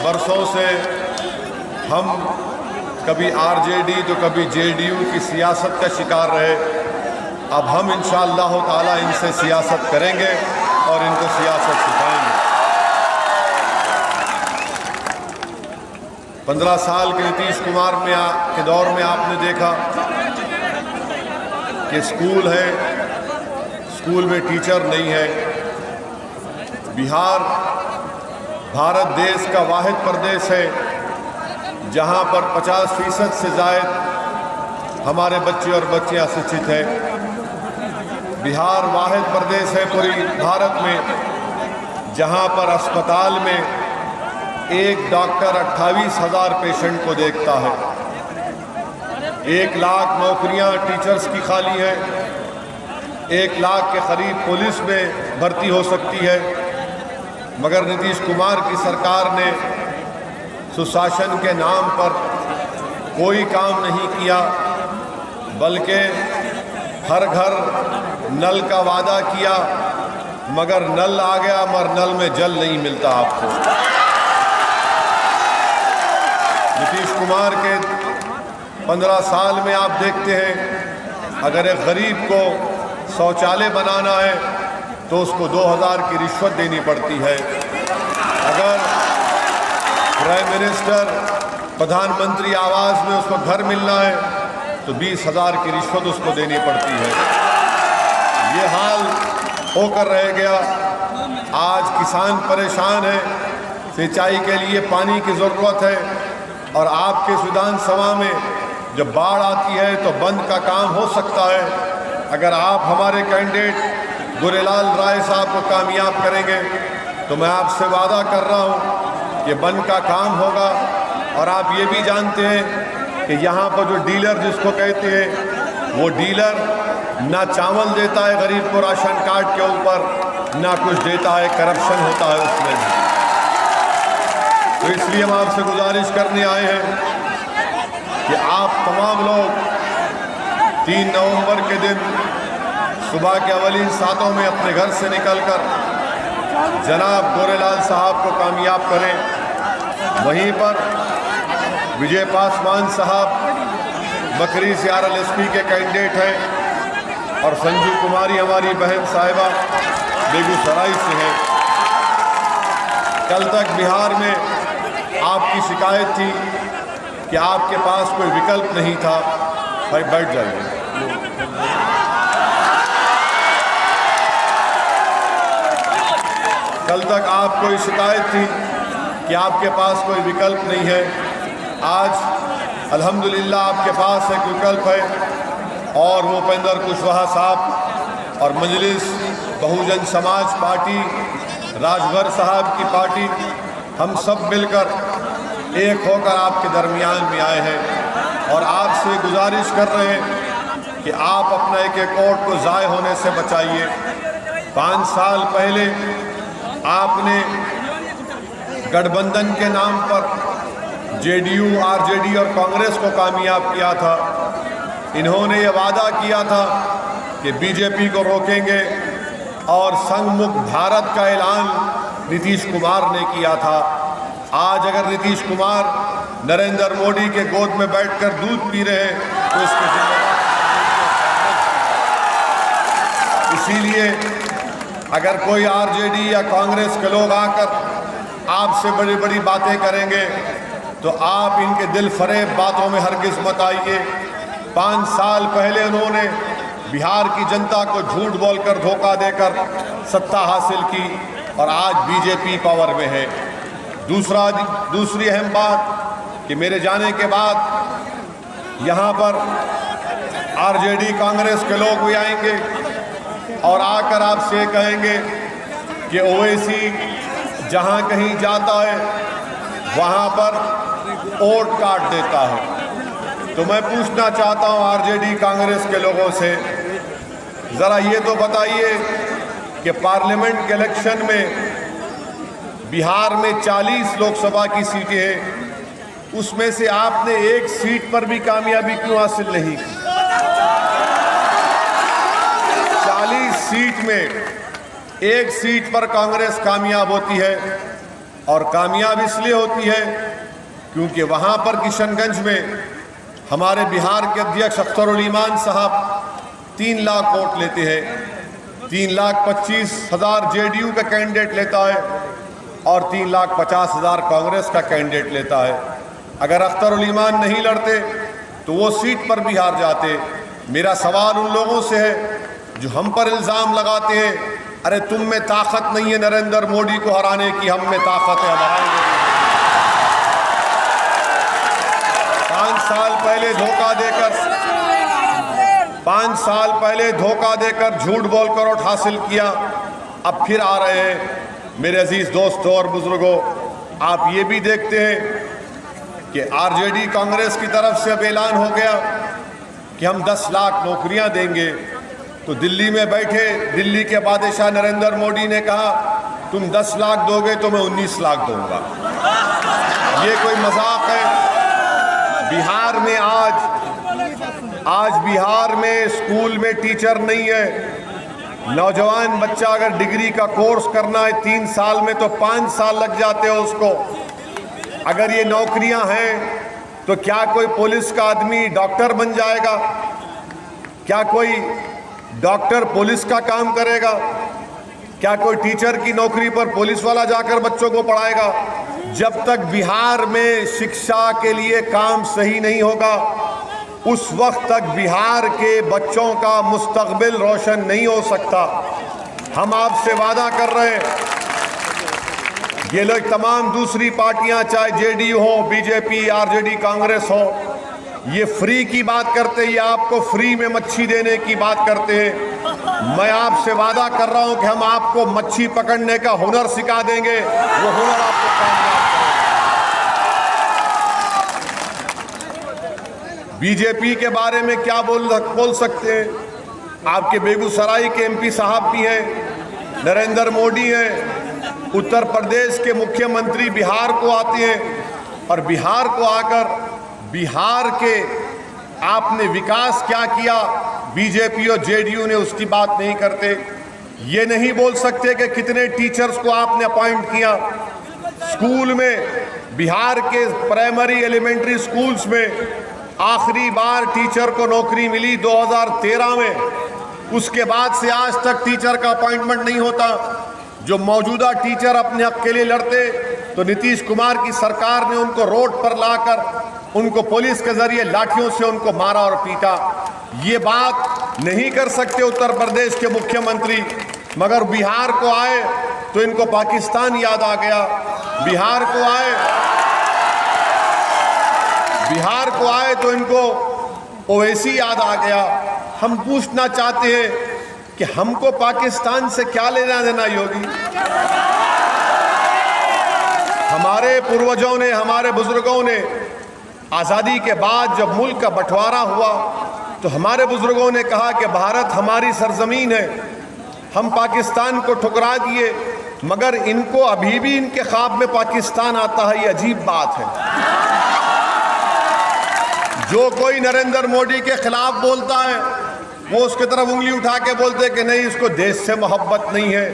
बरसों से हम कभी आरजेडी तो कभी जेडीयू की सियासत का शिकार रहे। अब हम इंशाअल्लाह ताला इनसे सियासत करेंगे और इनको सियासत सिखाएंगे। 15 साल के नीतीश कुमार के दौर में आपने देखा कि स्कूल है, स्कूल में टीचर नहीं है। बिहार भारत देश का वाहिद प्रदेश है जहां पर 50% से ज़ायद हमारे बच्चे और बच्चियां शिक्षित हैं। बिहार वाहिद प्रदेश है पूरी भारत में जहां पर अस्पताल में एक डॉक्टर 28,000 पेशेंट को देखता है। 1 लाख नौकरियां टीचर्स की खाली हैं। 1 लाख के करीब पुलिस में भर्ती हो सकती है। मगर नीतीश कुमार की सरकार ने सुशासन के नाम पर कोई काम नहीं किया, बल्कि हर घर नल का वादा किया, मगर नल आ गया मगर नल में जल नहीं मिलता आपको। नीतीश कुमार के 15 साल में आप देखते हैं अगर एक गरीब को शौचालय बनाना है तो उसको 2,000 की रिश्वत देनी पड़ती है। अगर प्राइम मिनिस्टर प्रधानमंत्री आवास में उसको घर मिलना है तो 20,000 की रिश्वत उसको देनी पड़ती है। ये हाल होकर रह गया। आज किसान परेशान है, सिंचाई के लिए पानी की ज़रूरत है और आपके विधानसभा में जब बाढ़ आती है तो बंद का काम हो सकता है। अगर आप हमारे कैंडिडेट गुरेलाल राय साहब को कामयाब करेंगे तो मैं आपसे वादा कर रहा हूँ कि बंद का काम होगा। और आप ये भी जानते हैं कि यहाँ पर जो डीलर जिसको कहते हैं वो डीलर ना चावल देता है गरीब को राशन कार्ड के ऊपर, ना कुछ देता है, करप्शन होता है उसमें भी। तो इसलिए हम आपसे गुजारिश करने आए हैं कि आप तमाम लोग 3 नवंबर के दिन सुबह के अवलीन सातों में अपने घर से निकलकर जनाब गोरेलाल साहब को कामयाब करें। वहीं पर विजय पासवान साहब बकरी से RLSP के कैंडिडेट हैं और संजू कुमारी हमारी बहन साहिबा बेगूसराय से हैं। कल तक बिहार में आपकी शिकायत थी कि आपके पास कोई विकल्प नहीं था। भाई बैठ जाइए। कल तक आपको ये शिकायत थी कि आपके पास कोई विकल्प नहीं है। आज अल्हम्दुलिल्लाह आपके पास एक विकल्प है और वो उपेंद्र कुशवाहा साहब और मजलिस बहुजन समाज पार्टी, राजभर साहब की पार्टी, हम सब मिलकर एक होकर आपके दरमियान में आए हैं और आपसे गुजारिश कर रहे हैं कि आप अपना एक वोट को ज़ाय होने से बचाइए। 5 साल पहले आपने गठबंधन के नाम पर जेडीयू, आरजेडी और कांग्रेस को कामयाब किया था। इन्होंने ये वादा किया था कि बीजेपी को रोकेंगे और संघमुक्त भारत का ऐलान नीतीश कुमार ने किया था। आज अगर नीतीश कुमार नरेंद्र मोदी के गोद में बैठकर दूध पी रहे हैं तो इसके जिम्मेदार। इसीलिए अगर कोई आरजेडी या कांग्रेस के लोग आकर आपसे बड़ी बड़ी बातें करेंगे तो आप इनके दिल फरेब बातों में हरगिज़ मत आइए। 5 साल पहले उन्होंने बिहार की जनता को झूठ बोलकर, धोखा देकर सत्ता हासिल की और आज बीजेपी पावर में है। दूसरी अहम बात कि मेरे जाने के बाद यहाँ पर आरजेडी, कांग्रेस के लोग भी आएंगे और आकर आपसे कहेंगे कि ओवैसी जहाँ कहीं जाता है वहाँ पर वोट काट देता है। तो मैं पूछना चाहता हूँ आरजेडी, कांग्रेस के लोगों से, ज़रा ये तो बताइए कि पार्लियामेंट के इलेक्शन में बिहार में 40 लोकसभा की सीटें हैं, उसमें से आपने एक सीट पर भी कामयाबी क्यों हासिल नहीं की? 40 सीट में एक सीट पर कांग्रेस कामयाब होती है और कामयाब इसलिए होती है क्योंकि वहाँ पर किशनगंज में हमारे बिहार के अध्यक्ष अख्तरुल ईमान साहब 3 लाख वोट लेते हैं। 3,25,000 जेडीयू का कैंडिडेट लेता है और 3,50,000 कांग्रेस का कैंडिडेट लेता है। अगर अख्तरुल ईमान नहीं लड़ते तो वो सीट पर भी हार जाते। मेरा सवाल उन लोगों से है जो हम पर इल्ज़ाम लगाते हैं, अरे तुम में ताकत नहीं है नरेंद्र मोदी को हराने की, हम में ताकत है, हम हराएंगे। 5 साल पहले धोखा देकर झूठ बोलकर वोट हासिल किया, अब फिर आ रहे हैं। मेरे अजीज दोस्तों और बुजुर्गों, आप ये भी देखते हैं कि आरजेडी कांग्रेस की तरफ से अब ऐलान हो गया कि हम 10 लाख नौकरियां देंगे। तो दिल्ली में बैठे दिल्ली के बादशाह नरेंद्र मोदी ने कहा तुम 10 लाख दोगे तो मैं 19 लाख दूंगा। ये कोई मजाक है? बिहार में आज बिहार में स्कूल में टीचर नहीं है। नौजवान बच्चा अगर डिग्री का कोर्स करना है 3 साल में तो 5 साल लग जाते हैं उसको। अगर ये नौकरियां हैं तो क्या कोई पुलिस का आदमी डॉक्टर बन जाएगा? क्या कोई डॉक्टर पुलिस का काम करेगा? क्या कोई टीचर की नौकरी पर पुलिस वाला जाकर बच्चों को पढ़ाएगा? जब तक बिहार में शिक्षा के लिए काम सही नहीं होगा उस वक्त तक बिहार के बच्चों का मुस्तकबिल रोशन नहीं हो सकता। हम आपसे वादा कर रहे हैं, ये लोग तमाम दूसरी पार्टियां चाहे जेडीयू हो, बीजेपी, आरजेडी, कांग्रेस हो, ये फ्री की बात करते हैं, ये आपको फ्री में मच्छी देने की बात करते हैं। मैं आपसे वादा कर रहा हूं कि हम आपको मच्छी पकड़ने का हुनर सिखा देंगे, वो हुनर आपको कामयाब करेगा। बीजेपी के बारे में क्या बोल सकते हैं? आपके बेगूसराय के एमपी साहब भी हैं, नरेंद्र मोदी हैं, उत्तर प्रदेश के मुख्यमंत्री बिहार को आते हैं और बिहार को आकर बिहार के आपने विकास क्या किया, बीजेपी और जेडीयू ने उसकी बात नहीं करते। ये नहीं बोल सकते कि कितने टीचर्स को आपने अपॉइंट किया। स्कूल में बिहार के प्राइमरी एलिमेंट्री स्कूल्स में आखिरी बार टीचर को नौकरी मिली 2013 में। उसके बाद से आज तक टीचर का अपॉइंटमेंट नहीं होता। जो मौजूदा टीचर अपने हक के लिए लड़ते तो नीतीश कुमार की सरकार ने उनको रोड पर लाकर उनको पुलिस के जरिए लाठियों से उनको मारा और पीटा। ये बात नहीं कर सकते उत्तर प्रदेश के मुख्यमंत्री, मगर बिहार को आए तो इनको पाकिस्तान याद आ गया। बिहार को आए तो इनको ओवैसी याद आ गया। हम पूछना चाहते हैं कि हमको पाकिस्तान से क्या लेना देना योगी? हमारे पूर्वजों ने, हमारे बुजुर्गों ने आज़ादी के बाद जब मुल्क का बंटवारा हुआ तो हमारे बुजुर्गों ने कहा कि भारत हमारी सरजमीन है। हम पाकिस्तान को ठुकरा दिए, मगर इनको अभी भी इनके ख्वाब में पाकिस्तान आता है। ये अजीब बात है। जो कोई नरेंद्र मोदी के खिलाफ बोलता है वो उसकी तरफ उंगली उठा के बोलते कि नहीं, इसको देश से मोहब्बत नहीं है।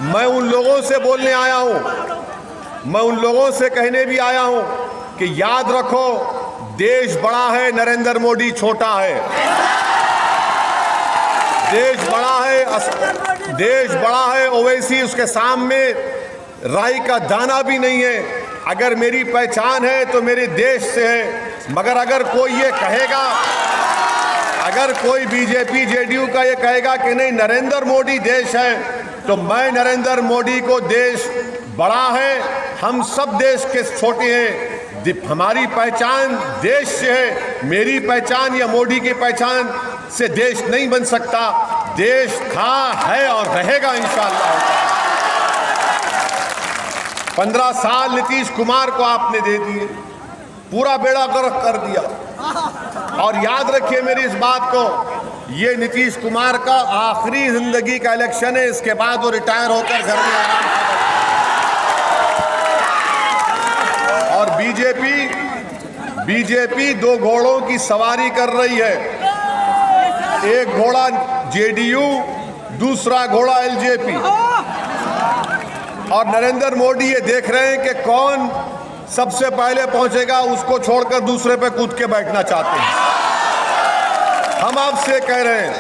मैं उन लोगों से बोलने आया हूं, मैं उन लोगों से कहने भी आया हूं कि याद रखो, देश बड़ा है, नरेंद्र मोदी छोटा है। देश बड़ा है, ओवैसी उसके सामने राई का दाना भी नहीं है। अगर मेरी पहचान है तो मेरे देश से है। मगर अगर कोई ये कहेगा, अगर कोई बीजेपी जेडीयू का ये कहेगा कि नहीं नरेंद्र मोदी देश है, तो मैं नरेंद्र मोदी को, देश बड़ा है, हम सब देश के छोटे हैं। हमारी पहचान देश से है। मेरी पहचान या मोदी की पहचान से देश नहीं बन सकता। देश था, है और रहेगा इंशाअल्लाह। 15 साल नीतीश कुमार को आपने दे दिए, पूरा बेड़ा गर्क कर दिया। और याद रखिए मेरी इस बात को, ये नीतीश कुमार का आखिरी जिंदगी का इलेक्शन है। इसके बाद वो रिटायर होकर घर में आराम से, और बीजेपी 2 घोड़ों की सवारी कर रही है। एक घोड़ा जेडीयू, दूसरा घोड़ा एलजेपी। और नरेंद्र मोदी ये देख रहे हैं कि कौन सबसे पहले पहुंचेगा, उसको छोड़कर दूसरे पे कूद के बैठना चाहते हैं। हम आपसे कह रहे हैं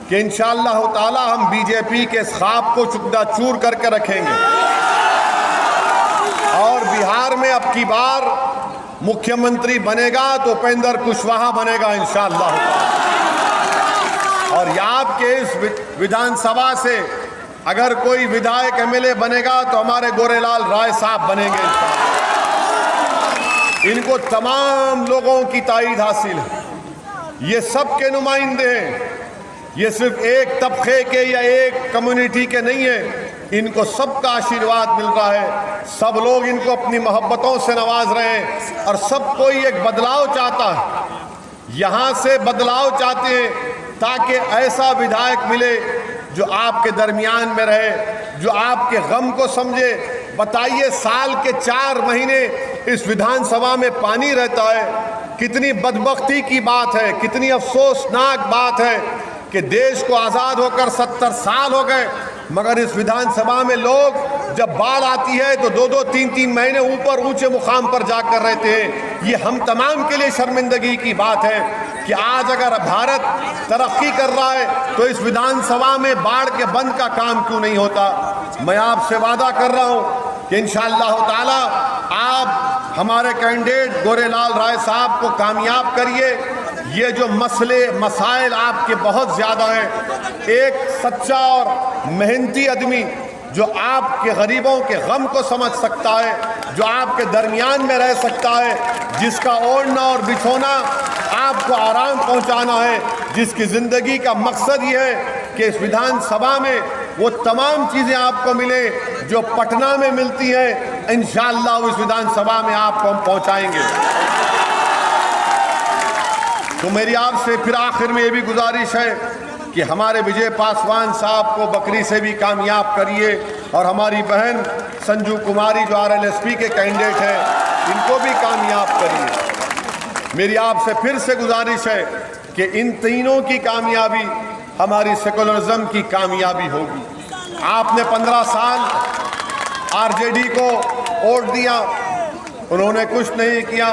कि इंशाअल्लाह ताला हम बीजेपी के ख्वाब को चूर करके रखेंगे और बिहार में अब की बार मुख्यमंत्री बनेगा तो उपेंद्र कुशवाहा बनेगा इंशाअल्लाह। और आपके इस विधानसभा से अगर कोई विधायक एमएलए बनेगा तो हमारे गोरेलाल राय साहब बनेंगे इंशाअल्लाह। इनको तमाम लोगों की ताईद हासिल है, ये सब के नुमाइंदे हैं, ये सिर्फ एक तबके के या एक कम्युनिटी के नहीं है, इनको सबका आशीर्वाद मिल रहा है। सब लोग इनको अपनी मोहब्बतों से नवाज रहे हैं और सब कोई एक बदलाव चाहता है, यहाँ से बदलाव चाहते हैं ताकि ऐसा विधायक मिले जो आपके दरमियान में रहे, जो आपके गम को समझे। बताइए, साल के 4 महीने इस विधानसभा में पानी रहता है, कितनी बदबख्ती की बात है, कितनी अफसोसनाक बात है कि देश को आज़ाद होकर 70 साल हो गए, मगर इस विधानसभा में लोग जब बाढ़ आती है तो 2-2, 3-3 महीने ऊपर ऊंचे मुकाम पर जाकर रहते हैं। ये हम तमाम के लिए शर्मिंदगी की बात है कि आज अगर भारत तरक्की कर रहा है तो इस विधानसभा में बाढ़ के बंद का काम क्यों नहीं होता। मैं आपसे वादा कर रहा हूँ कि इंशाअल्लाह ताला आप हमारे कैंडिडेट गोरेलाल राय साहब को कामयाब करिए। ये जो मसले मसाइल आपके बहुत ज़्यादा हैं, एक सच्चा और मेहनती आदमी जो आपके गरीबों के गम को समझ सकता है, जो आपके दरमियान में रह सकता है, जिसका ओढ़ना और बिछोना आपको आराम पहुंचाना है, जिसकी ज़िंदगी का मकसद ये है कि इस विधानसभा में वो तमाम चीज़ें आपको मिले जो पटना में मिलती हैं, इंशाअल्लाह इस विधानसभा में आपको हम पहुंचाएंगे। तो मेरी आपसे फिर आखिर में ये भी गुजारिश है कि हमारे विजय पासवान साहब को बकरी से भी कामयाब करिए और हमारी बहन संजू कुमारी जो RLSP के कैंडिडेट हैं, इनको भी कामयाब करिए। मेरी आपसे फिर से गुजारिश है कि इन तीनों की कामयाबी हमारी सेकुलरिज्म की कामयाबी होगी। आपने 15 साल RJD को वोट दिया, उन्होंने कुछ नहीं किया।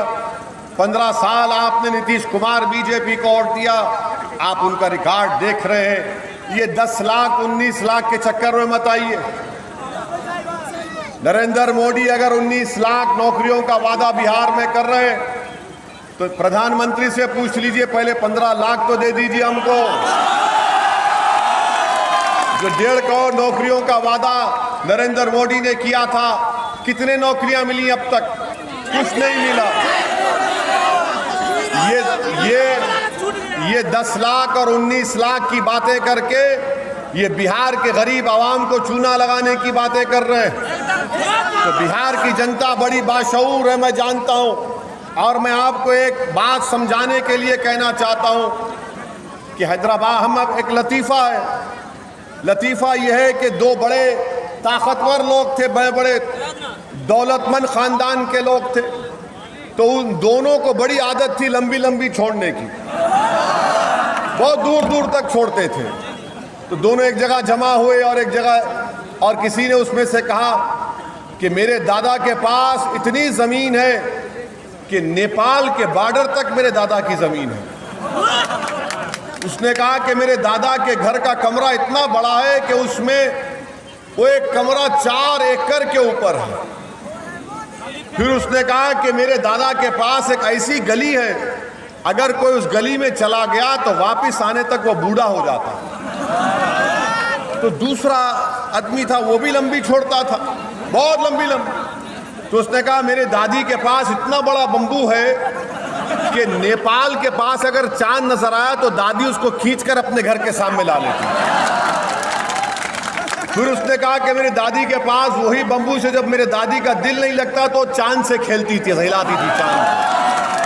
15 साल आपने नीतीश कुमार BJP को वोट दिया, आप उनका रिकॉर्ड देख रहे हैं। ये 10 लाख 19 लाख के चक्कर में मत आइए। नरेंद्र मोदी अगर 19 लाख नौकरियों का वादा बिहार में कर रहे हैं तो प्रधानमंत्री से पूछ लीजिए, पहले 15 लाख तो दे दीजिए हमको। जो 1.5 करोड़ नौकरियों का वादा नरेंद्र मोदी ने किया था, कितने नौकरियां मिली अब तक? कुछ नहीं मिला। ये 10 लाख और 19 लाख की बातें करके ये बिहार के गरीब आवाम को चूना लगाने की बातें कर रहे हैं। तो बिहार की जनता बड़ी बाशऊर है, मैं जानता हूं। और मैं आपको एक बात समझाने के लिए कहना चाहता हूं कि हैदराबाद हम अब एक लतीफ़ा है। लतीफ़ा यह है कि 2 बड़े ताकतवर लोग थे, बड़े बड़े दौलतमंद ख़ानदान के लोग थे, तो उन दोनों को बड़ी आदत थी लंबी लंबी छोड़ने की, बहुत दूर दूर तक छोड़ते थे। तो दोनों एक जगह जमा हुए और एक जगह, और किसी ने उसमें से कहा कि मेरे दादा के पास इतनी ज़मीन है कि नेपाल के बॉर्डर तक मेरे दादा की ज़मीन है। उसने कहा कि मेरे दादा के घर का कमरा इतना बड़ा है कि उसमें वो एक कमरा 4 एकड़ के ऊपर है। फिर उसने कहा कि मेरे दादा के पास एक ऐसी गली है, अगर कोई उस गली में चला गया तो वापस आने तक वो बूढ़ा हो जाता। तो दूसरा आदमी था, वो भी लंबी छोड़ता था, बहुत लंबी लंबी। तो उसने कहा मेरे दादी के पास इतना बड़ा बम्बू है कि नेपाल के पास अगर चांद नजर आया तो दादी उसको खींचकर अपने घर के सामने ला लेती। फिर उसने कहा कि मेरी दादी के पास वही बम्बू से जब मेरे दादी का दिल नहीं लगता तो चांद से खेलती थी, हिलाती थी, चांद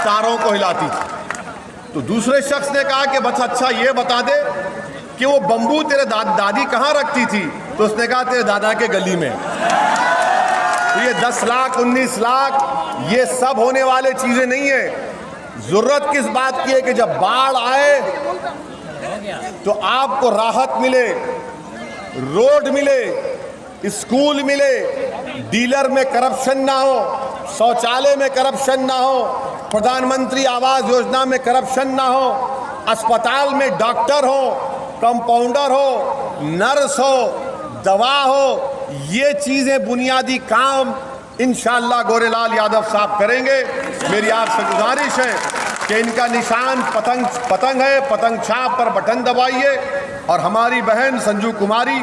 तारों को हिलाती थी। तो दूसरे शख्स ने कहा कि बस अच्छा ये बता दे कि वो बम्बू तेरे दादी कहाँ रखती थी? तो उसने कहा तेरे दादा के गली में। तो ये 10 लाख 19 लाख ये सब होने वाले चीज़ें नहीं है। ज़रूरत किस बात की है कि जब बाढ़ आए तो आपको राहत मिले, रोड मिले, स्कूल मिले, डीलर में करप्शन ना हो, शौचालय में करप्शन ना हो, प्रधानमंत्री आवास योजना में करप्शन ना हो, अस्पताल में डॉक्टर हो, कंपाउंडर हो, नर्स हो, दवा हो, ये चीज़ें बुनियादी काम इंशाअल्लाह गोरेलाल यादव साहब करेंगे। मेरी आपसे गुजारिश है कि इनका निशान पतंग है, पतंग छाप पर बटन दबाइए। और हमारी बहन संजू कुमारी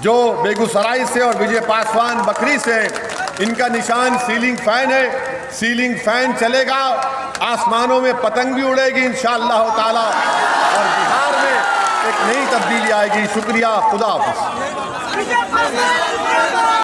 जो बेगूसराय से और विजय पासवान बकरी से, इनका निशान सीलिंग फैन है। सीलिंग फैन चलेगा, आसमानों में पतंग भी उड़ेगी इंशाअल्लाह ताला, और बिहार में एक नई तब्दीली आएगी। शुक्रिया, खुदा हाफिज़।